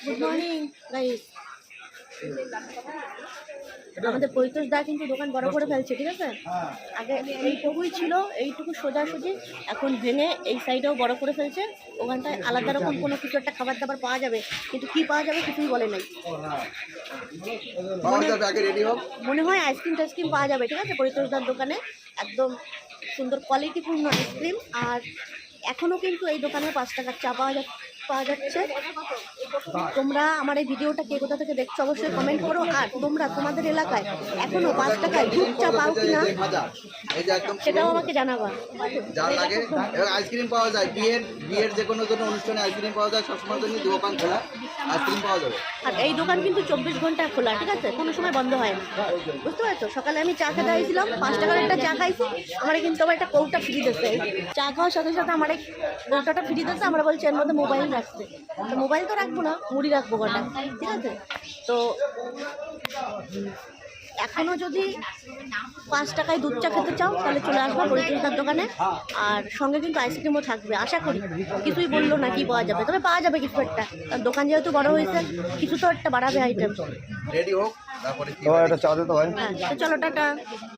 Good morning guys. আমাদের পরিতোষ দা কিন্তু দোকান বড় করে ফেলছে, ঠিক আছে। আগে এইটুকুই ছিল, এইটুকু সোজাসুজি, এখন ভেঙে এই সাইডেও বড় করে ফেলছে। ওখানটায় আলাদা রকম কোনো কিছু একটা খাবার দাবার পাওয়া যাবে, কিন্তু কি পাওয়া যাবে কিছুই বলে নাই। মনে হয় আইসক্রিম টাইসক্রিম পাওয়া যাবে, ঠিক আছে, পরিতোষ দার দোকানে। একদম সুন্দর কোয়ালিটিপূর্ণ আইসক্রিম। আর এখনও কিন্তু এই দোকানে 5 টাকার চা পাওয়া যাচ্ছে। তোমরা আমার এই ভিডিওটা কে কোথা থেকে দেখছো অবশ্যই কমেন্ট করো। আর তোমরা তোমাদের এলাকায় এখনো 5 টাকায় দুধ চা পাও কিনা সেটাও আমাকে জানাবা। আইসক্রিম পাওয়া যায়, বিয়ের যে কোনো অনুষ্ঠানে আইসক্রিম পাওয়া যায়। সবসময় জন্য দোকান খোলা, আইসক্রিম পাওয়া যাবে। আর এই দোকান কিন্তু 24 ঘন্টা খোলা, ঠিক আছে, কোনো সময় বন্ধ হয় না, বুঝতে পারছো। সকালে আমি চা খেতে আইছিলাম, 5 টাকার একটা চা খাইছি। আমার কিন্তু আবার একটা কৌটা ফ্রি দিচ্ছে। চা খাওয়ার সাথে সাথে আমার এই কৌটাটা ফ্রি দিচ্ছে। আমরা বলছি এর মধ্যে মোবাইল রাখতে, তো মোবাইল তো রাখবো না, মুড়ি রাখবো কটা, ঠিক আছে। তো এখনও যদি 5 টাকায় দুধ চা খেতে চাও তাহলে চলে আসবো পরিতোষদার দোকানে। আর সঙ্গে কিন্তু আইসক্রিমও থাকবে আশা করি। কিছুই বললো না কি পাওয়া যাবে, তবে পাওয়া যাবে কিছু একটা। কারণ দোকান যেহেতু বড় হয়েছে, কিছু তো একটা বাড়াবে আইটেম। রেডি হোক, তারপরে হ্যাঁ, তো চলো টাটা।